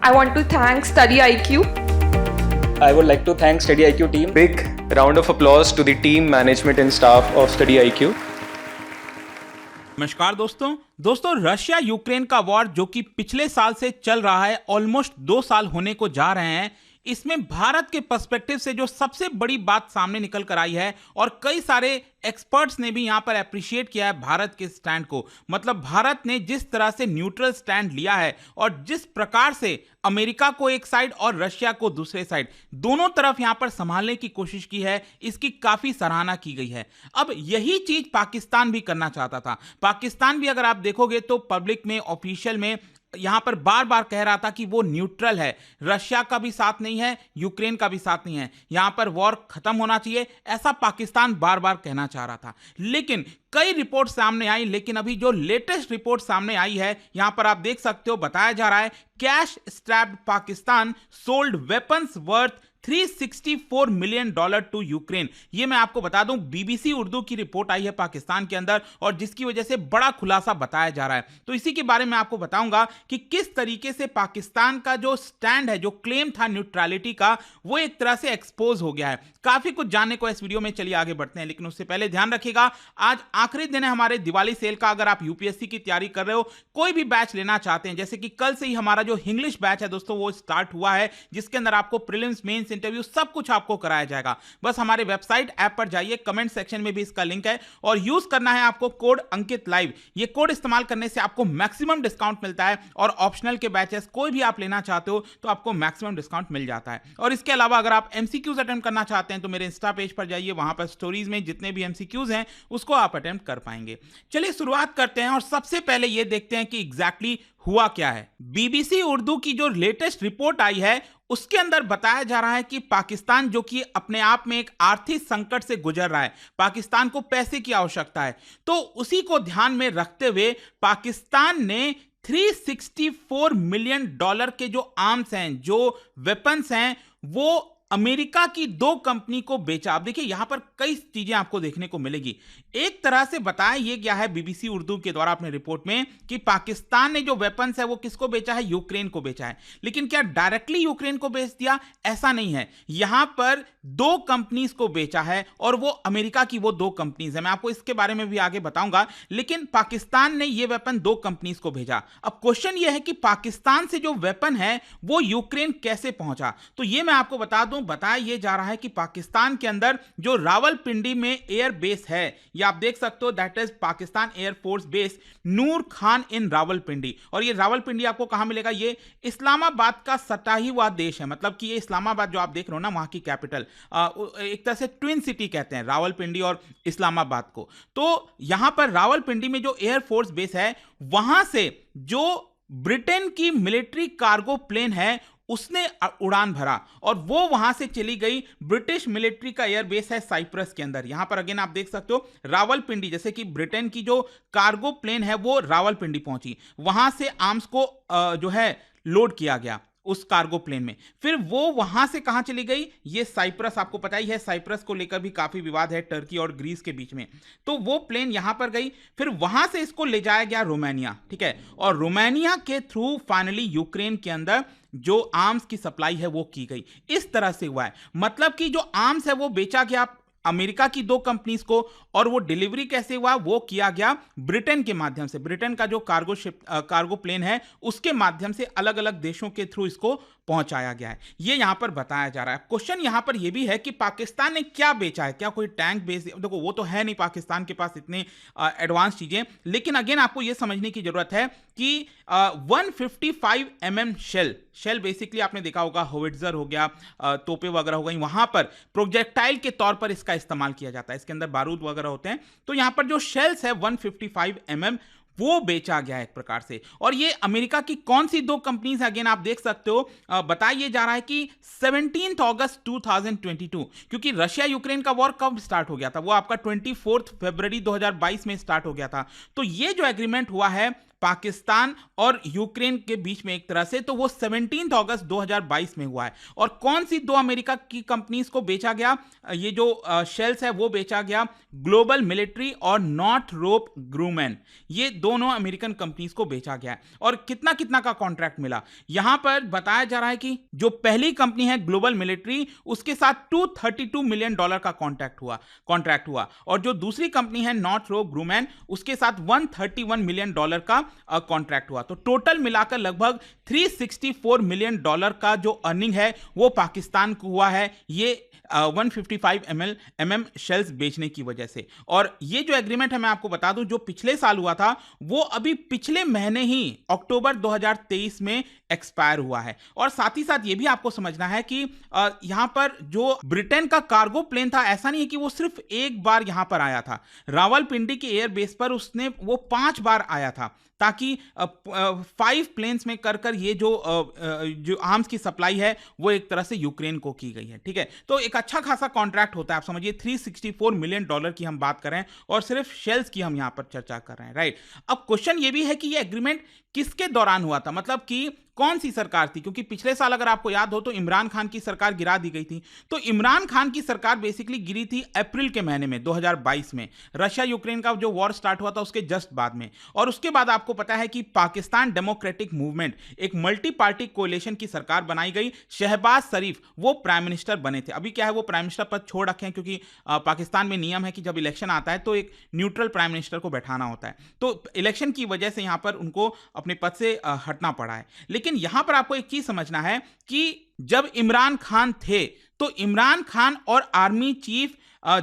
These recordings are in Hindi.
I want to thank Study IQ. I would like to thank Study IQ team. Big round of applause to the team, management and staff of Study IQ. नमस्कार दोस्तों रशिया यूक्रेन का वॉर जो कि पिछले साल से चल रहा है, ऑलमोस्ट 2 साल होने को जा रहे हैं। इसमें भारत के पर्सपेक्टिव से जो सबसे बड़ी बात सामने निकल कर आई है और कई सारे एक्सपर्ट्स ने भी यहां पर अप्रिशिएट किया है भारत के स्टैंड को। मतलब भारत ने जिस तरह से न्यूट्रल स्टैंड लिया है और जिस प्रकार से अमेरिका को एक साइड और रशिया को दूसरे साइड, दोनों तरफ यहां पर संभालने की कोशिश की है, इसकी काफी सराहना की गई है। अब यही चीज पाकिस्तान भी करना चाहता था। पाकिस्तान भी अगर आप देखोगे तो पब्लिक में, ऑफिशियल में यहां पर बार बार कह रहा था कि वो न्यूट्रल है, रशिया का भी साथ नहीं है, यूक्रेन का भी साथ नहीं है, यहां पर वॉर खत्म होना चाहिए, ऐसा पाकिस्तान बार बार कहना चाह रहा था। लेकिन कई रिपोर्ट सामने आई, लेकिन अभी जो लेटेस्ट रिपोर्ट सामने आई है, यहां पर आप देख सकते हो, बताया जा रहा है cash strapped Pakistan sold weapons worth $364 million to Ukraine. ये मैं आपको बता दूं, बीबीसी उर्दू की रिपोर्ट आई है पाकिस्तान के अंदर और जिसकी वजह से बड़ा खुलासा बताया जा रहा है। तो इसी के बारे में आपको बताऊंगा कि किस तरीके से पाकिस्तान का जो स्टैंड है, जो क्लेम था न्यूट्रलिटी का, वो एक तरह से एक्सपोज हो गया है। काफी कुछ जानने को इस वीडियो में, चलिए आगे बढ़ते हैं। लेकिन उससे पहले ध्यान रखिएगा, आज आखिरी दिन है हमारे दिवाली सेल का। अगर आप यूपीएससी की तैयारी कर रहे हो, कोई भी बैच लेना चाहते हैं, जैसे कि कल से ही हमारा जो इंग्लिश बैच है दोस्तों वो स्टार्ट हुआ है, जिसके अंदर आपको प्रीलिम्स, मेंस, इंटरव्यू सब कुछ आपको कराया जाएगा। बस हमारे वेबसाइट ऐप पर जाइए, कमेंट सेक्शन में भी इसका लिंक है और यूज करना है आपको कोड अंकित लाइव। ये कोड इस्तेमाल करने से आपको मैक्सिमम डिस्काउंट मिलता है और ऑप्शनल के बैचेस कोई भी आप लेना चाहते हो तो आपको मैक्सिमम डिस्काउंट मिल जाता है। और इसके अलावा अगर आप एमसीक्यूज अटेम्प्ट करना चाहते हैं तो मेरे इंस्टा पेज पर जाइए, वहां पर स्टोरीज में जितने भी एमसीक्यूज हैं उसको आप अटेम्प्ट कर पाएंगे। चलिए शुरुआत करते हैं और सबसे पहले ये देखते हैं कि एग्जैक्टली हुआ क्या है। बीबीसी उर्दू की जो लेटेस्ट रिपोर्ट आई है उसके अंदर बताया जा रहा है कि पाकिस्तान जो कि अपने आप में एक आर्थिक संकट से गुजर रहा है, पाकिस्तान को पैसे की आवश्यकता है, तो उसी को ध्यान में रखते हुए पाकिस्तान ने $364 मिलियन के जो आर्म्स हैं, जो वेपन्स हैं, वो अमेरिका की 2 कंपनी को बेचा। अब देखिए यहां पर कई चीजें आपको देखने को मिलेगी। एक तरह से बताया यह गया है बीबीसी उर्दू के द्वारा अपने रिपोर्ट में कि पाकिस्तान ने जो वेपन्स है वो किसको बेचा है, यूक्रेन को बेचा है। लेकिन क्या डायरेक्टली यूक्रेन को बेच दिया, ऐसा नहीं है। यहां पर 2 कंपनीज को बेचा है और वो अमेरिका की वो 2 कंपनीज है। मैं आपको इसके बारे में भी आगे बताऊंगा। लेकिन पाकिस्तान ने ये वेपन 2 कंपनीज को भेजा। अब क्वेश्चन ये है कि पाकिस्तान से जो वेपन है वो यूक्रेन कैसे पहुंचा। तो ये मैं आपको बता दूं, बताया यह जा रहा है कि पाकिस्तान के अंदर जो रावलपिंडी में एयर बेस है, ये आप देख सकते हो, that is Pakistan air force base Noor Khan in Rawalpindi. और ये रावलपिंडी आपको कहां मिलेगा, ये इस्लामाबाद का सटा ही हुआ देश है। मतलब कि ये इस्लामाबाद जो आप देख रहे हो ना, वहां की कैपिटल, एक तरह से ट्विन सिटी कहते हैं रावलपिंडी और इस्लामाबाद को। तो यहां पर रावलपिंडी में जो एयरफोर्स बेस है, वहां से जो ब्रिटेन की मिलिट्री कार्गो प्लेन है उसने उड़ान भरा और वो वहां से चली गई। ब्रिटिश मिलिट्री का एयरबेस है साइप्रस के अंदर। यहां पर अगेन आप देख सकते हो रावलपिंडी, जैसे कि ब्रिटेन की जो कार्गो प्लेन है वो रावलपिंडी पहुंची, वहां से आर्म्स को जो है लोड किया गया उस कार्गो प्लेन में। फिर वो वहां से कहां चली गई, ये साइप्रस, आपको पता ही है साइप्रस को लेकर भी काफी विवाद है टर्की और ग्रीस के बीच में। तो वो प्लेन यहां पर गई, फिर वहां से इसको ले जाया गया रोमानिया, ठीक है, और रोमानिया के थ्रू फाइनली यूक्रेन के अंदर जो आर्म्स की सप्लाई है वो की गई। इस तरह से हुआ है। मतलब कि जो आर्म्स है वो बेचा गया अमेरिका की 2 कंपनीज को और वो डिलीवरी कैसे हुआ, वो किया गया ब्रिटेन के माध्यम से। ब्रिटेन का जो कार्गो प्लेन है उसके माध्यम से अलग अलग देशों के थ्रू इसको पहुंचाया गया है। ये यहां पर बताया जा रहा है। क्वेश्चन यहां पर यह भी है कि पाकिस्तान ने क्या बेचा है, क्या कोई टैंक बेच दिया? देखो वो तो है नहीं पाकिस्तान के पास इतने एडवांस चीजें, लेकिन अगेन आपको यह समझने की जरूरत है कि 155 mm शेल बेसिकली आपने देखा होगा, होविट्जर हो गया, तोपे वगैरह हो गई, वहां पर प्रोजेक्टाइल के तौर पर इसका इस्तेमाल किया जाता है। इसके अंदर बारूद वगैरह होते हैं। तो यहां पर जो शेल्स है 155 mm वो बेचा गया है एक प्रकार से। और ये अमेरिका की कौन सी 2 कंपनीज है, अगेन आप देख सकते हो, बताया जा रहा है कि 17 अगस्त 2022, क्योंकि रशिया यूक्रेन का वॉर कब स्टार्ट हो गया था, वो आपका 24 फरवरी 2022 में स्टार्ट हो गया था। तो ये जो एग्रीमेंट हुआ है पाकिस्तान और यूक्रेन के बीच में एक तरह से, तो वो 17 अगस्त 2022 में हुआ है। और कौन सी दो अमेरिका की कंपनीज को बेचा गया, ये जो शेल्स है वो बेचा गया ग्लोबल मिलिट्री और नॉर्थरोप ग्रूमैन, ये दोनों अमेरिकन कंपनीज को बेचा गया है। और कितना कितना का कॉन्ट्रैक्ट मिला, यहां पर बताया जा रहा है कि जो पहली कंपनी है ग्लोबल मिलिट्री, उसके साथ $232 मिलियन का कॉन्ट्रैक्ट हुआ और जो दूसरी कंपनी है नॉर्थरोप ग्रूमैन, उसके साथ $131 मिलियन का कॉन्ट्रैक्ट हुआ। तो टोटल मिलाकर लगभग $364 मिलियन का जो अर्निंग है वो पाकिस्तान को हुआ है ये 155 mm शेल्स बेचने की वजह से। और ये जो एग्रीमेंट है मैं आपको बता दूं, जो पिछले साल हुआ था वो अभी पिछले महीने ही अक्टूबर 2023 में एक्सपायर हुआ है। और साथ ही साथ ये भी आपको समझना है कि यहां पर जो ब्रिटेन का कार्गो प्लेन था, ऐसा नहीं है कि वो सिर्फ एक बार यहां पर आया था, रावलपिंडी के एयरबेस पर उसने वो 5 बार आया था, ताकि 5 प्लेन्स में कर ये जो आर्म्स की सप्लाई है वो एक तरह से यूक्रेन को की गई है। ठीक है, तो एक अच्छा खासा कॉन्ट्रैक्ट होता है, आप समझिए $364 मिलियन की हम बात कर रहे हैं और सिर्फ शेल्स की हम यहां पर चर्चा कर रहे हैं, राइट। अब क्वेश्चन ये भी है कि ये एग्रीमेंट किसके दौरान हुआ था, मतलब कि कौन सी सरकार थी, क्योंकि पिछले साल अगर आपको याद हो तो इमरान खान की सरकार गिरा दी गई थी। तो इमरान खान की सरकार बेसिकली गिरी थी अप्रैल के महीने में 2022 में, रशिया यूक्रेन का जो वॉर स्टार्ट हुआ था उसके जस्ट बाद में। और उसके बाद आपको पता है कि पाकिस्तान डेमोक्रेटिक मूवमेंट, एक मल्टी पार्टी कोalition की सरकार बनाई गई, शहबाज शरीफ वो प्राइम मिनिस्टर बने थे। अभी क्या है, वो प्राइम मिनिस्टर पद छोड़ रखे हैं, क्योंकि पाकिस्तान में नियम है कि जब इलेक्शन आता है तो एक न्यूट्रल प्राइम मिनिस्टर को बैठाना होता है। तो इलेक्शन की वजह से यहां पर उनको अपने पद से हटना पड़ा है। लेकिन यहां पर आपको एक चीज समझना है कि जब इमरान खान थे तो इमरान खान और आर्मी चीफ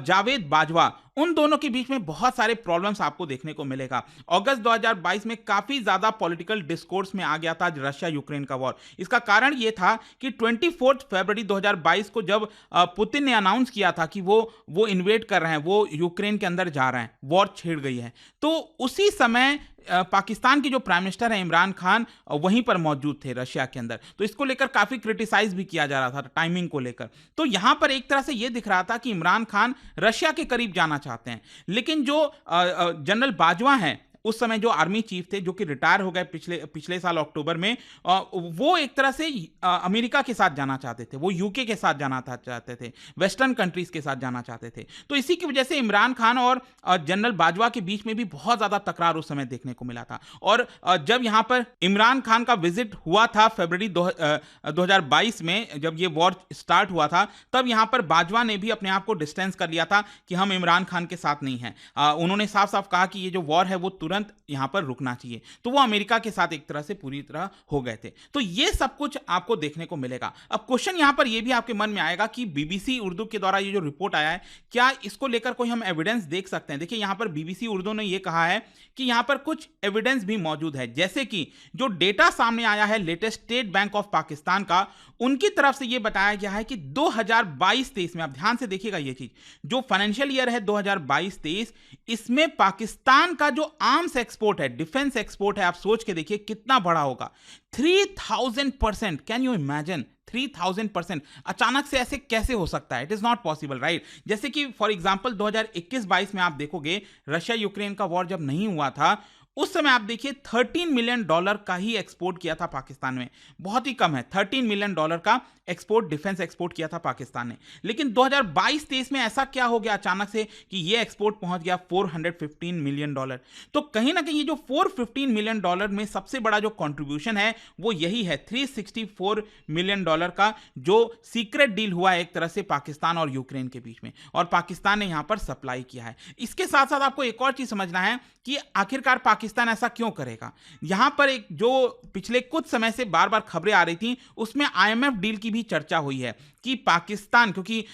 जावेद बाजवा, उन दोनों के बीच में बहुत सारे प्रॉब्लम्स आपको देखने को मिलेगा। अगस्त 2022 में काफी ज्यादा पॉलिटिकल डिस्कोर्स में आ गया था रशिया यूक्रेन का वॉर। इसका कारण यह था कि 24 फरवरी 2022 को जब पुतिन ने अनाउंस किया था कि वो इन्वेड कर रहे हैं, वो यूक्रेन के अंदर जा रहे हैं, वॉर छिड़ गई है, तो उसी समय पाकिस्तान के जो प्राइम मिनिस्टर है इमरान खान वहीं पर मौजूद थे रशिया के अंदर। तो इसको लेकर काफी क्रिटिसाइज भी किया जा रहा था टाइमिंग को लेकर। तो यहां पर एक तरह से यह दिख रहा था कि इमरान खान रशिया के करीब जाना चाहते हैं, लेकिन जो जनरल बाजवा हैं उस समय जो आर्मी चीफ थे, जो कि रिटायर हो गए पिछले साल अक्टूबर में, वो एक तरह से अमेरिका के साथ जाना चाहते थे, वो यूके के साथ जाना चाहते थे, वेस्टर्न कंट्रीज के साथ जाना चाहते थे। तो इसी की वजह से इमरान खान और जनरल बाजवा के बीच में भी बहुत ज्यादा तकरार उस समय देखने को मिला था। और जब यहां पर इमरान खान का विजिट हुआ था फरवरी 2022 में, जब ये वॉर स्टार्ट हुआ था, तब यहां पर बाजवा ने भी अपने आप को डिस्टेंस कर लिया था कि हम इमरान खान के साथ नहीं हैं। उन्होंने साफ साफ कहा कि ये जो वॉर है वो तुरंत यहां पर रुकना चाहिए। तो वो अमेरिका के साथ एक तरह से पूरी तरह हो गए थे। तो ये सब कुछ आपको देखने को मिलेगा। अब क्वेश्चन यहां पर ये भी आपके मन में आएगा कि बीबीसी उर्दू के द्वारा ये जो रिपोर्ट आया है, क्या इसको लेकर कोई हम एविडेंस देख सकते हैं? देखिए, यहां पर बीबीसी उर्दू ने ये कहा है कि यहां पर कुछ एविडेंस भी मौजूद है, जैसे कि जो डेटा सामने आया है latest state bank of Pakistan का, उनकी तरफ से यह बताया गया है कि 2022-23 में, आप ध्यान से देखिएगा ये चीज, जो फाइनेंशियल ईयर है 2022-23, इसमें पाकिस्तान का जो आर्म्स एक्सपोर्ट है, डिफेंस एक्सपोर्ट है, आप सोच के देखिए कितना बड़ा होगा, 3000%। Can you imagine 3000%? अचानक से ऐसे कैसे हो सकता है? It is not possible, right. जैसे कि फॉर एग्जांपल 2021-22 में आप देखोगे, रशिया यूक्रेन का वॉर जब नहीं हुआ था, उस समय आप देखिए $13 मिलियन का ही एक्सपोर्ट किया था पाकिस्तान में, बहुत ही कम है, $13 मिलियन का एक्सपोर्ट, डिफेंस एक्सपोर्ट किया था पाकिस्तान ने। लेकिन 2022-23 में ऐसा क्या हो गया अचानक से कि ये एक्सपोर्ट पहुंच गया $415 मिलियन। तो कहीं ना कहीं ये जो $415 मिलियन में सबसे बड़ा जो कंट्रीब्यूशन है वो यही है, $364 मिलियन का जो सीक्रेट डील हुआ है एक तरह से पाकिस्तान और यूक्रेन के बीच में, और पाकिस्तान ने यहां पर सप्लाई किया है। इसके साथ साथ आपको एक और चीज समझना है कि आखिरकार पाकिस्तान ऐसा क्यों करेगा। यहां पर एक जो पिछले कुछ समय से बार बार खबरें आ रही थी, उसमें आईएमएफ डील की भी चर्चा हुई है कि पाकिस्तान, क्योंकि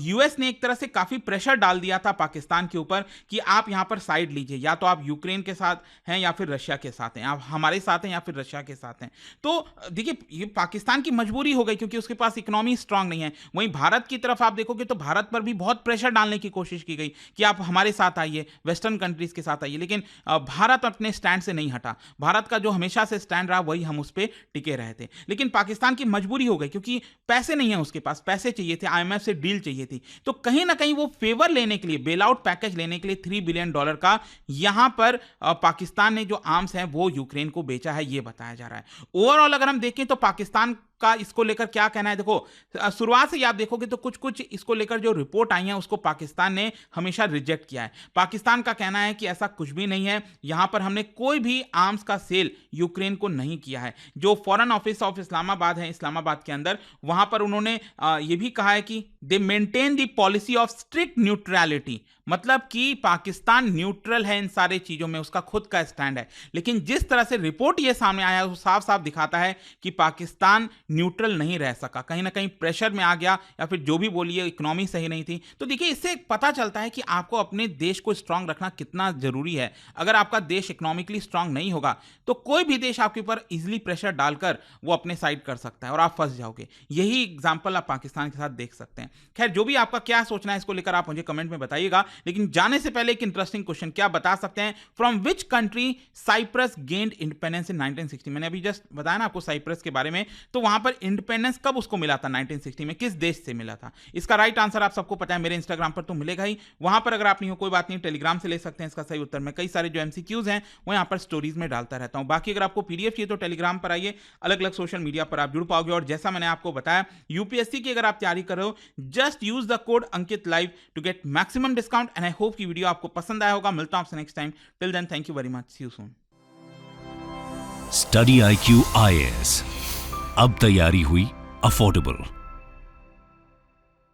यूएस ने एक तरह से काफी प्रेशर डाल दिया था पाकिस्तान के ऊपर कि आप यहां पर साइड लीजिए, या तो आप यूक्रेन के साथ हैं या फिर रशिया के साथ हैं, आप हमारे साथ हैं या फिर रशिया के साथ हैं। तो देखिए, ये पाकिस्तान की मजबूरी हो गई, क्योंकि उसके पास इकोनॉमी स्ट्रांग नहीं है। वहीं भारत की तरफ आप देखोगे तो भारत पर भी बहुत प्रेशर डालने की कोशिश की गई कि आप हमारे साथ आइए, वेस्टर्न कंट्रीज के साथ आइए, लेकिन भारत और अपने स्टैंड से नहीं हटा। भारत का जो हमेशा से स्टैंड रहा वही हम उस पर टिके रहे थे। लेकिन पाकिस्तान की मजबूरी हो गई क्योंकि पैसे नहीं है उसके पास, पैसे चाहिए थे, IMF से डील चाहिए थी, तो कहीं ना कहीं वो फेवर लेने के लिए, बेल आउट पैकेज लेने के लिए $3 बिलियन का यहां पर पाकिस्तान ने जो आर्म्स हैं वो यूक्रेन को बेचा है, ये बताया जा रहा है। ओवरऑल अगर हम देखें तो पाकिस्तान का इसको लेकर क्या कहना है, देखो शुरुआत से आप देखोगे तो कुछ कुछ इसको लेकर जो रिपोर्ट आई है उसको पाकिस्तान ने हमेशा रिजेक्ट किया है। पाकिस्तान का कहना है कि ऐसा कुछ भी नहीं है, यहां पर हमने कोई भी आर्म्स का सेल यूक्रेन को नहीं किया है। जो फॉरेन ऑफिस ऑफ इस्लामाबाद है इस्लामाबाद के अंदर, वहां पर उन्होंने यह भी कहा है कि दे maintain the policy of strict neutrality, मतलब कि पाकिस्तान न्यूट्रल है इन सारे चीजों में, उसका खुद का स्टैंड है। लेकिन जिस तरह से रिपोर्ट ये सामने आया है वो साफ साफ दिखाता है कि पाकिस्तान न्यूट्रल नहीं रह सका, कहीं ना कहीं प्रेशर में आ गया, या फिर जो भी बोलिए इकोनॉमी सही नहीं थी। तो देखिए इससे पता चलता है कि आपको अपने देश को स्ट्रांग रखना कितना जरूरी है। अगर आपका देश इकोनॉमिकली स्ट्रांग नहीं होगा तो कोई भी देश आपके ऊपर इजिली प्रेशर डालकर वो अपने साइड कर सकता है और आप फंस जाओगे। यही एग्जाम्पल आप पाकिस्तान के साथ देख सकते हैं। खैर जो भी आपका क्या सोचना है इसको लेकर आप मुझे कमेंट में बताइएगा। लेकिन जाने से पहले एक इंटरेस्टिंग क्वेश्चन, क्या बता सकते हैं from which country Cyprus gained independence in 1960? मैंने अभी जस्ट बताया ना आपको साइप्रस के बारे में, तो वहां पर इंडिपेंडेंस कब उसको मिला था 1960 में, किस देश से मिला था? इसका राइट आंसर आप सबको पता है, मेरे इंस्टाग्राम पर तो मिलेगा ही, वहां पर अगर आप नहीं हो कोई बात नहीं, टेलीग्राम से ले सकते हैं इसका सही उत्तर। मैं कई सारे जो MCQs हैं वो यहां पर स्टोरीज में डालता रहता हूं। बाकी अगर आपको PDF चाहिए तो टेलीग्राम पर आइए, अलग अलग सोशल मीडिया पर आप जुड़ पाओगे। और जैसा मैंने आपको बताया UPSC की अगर आप तैयारी कर रहे हो, just use the code Ankit live to get maximum discount. And I hope की वीडियो आपको पसंद आया होगा। मिलता हूं आपसे next time. Till then thank you very much, see you soon. Study IQ IAS, अब तैयारी हुई अफोर्डेबल।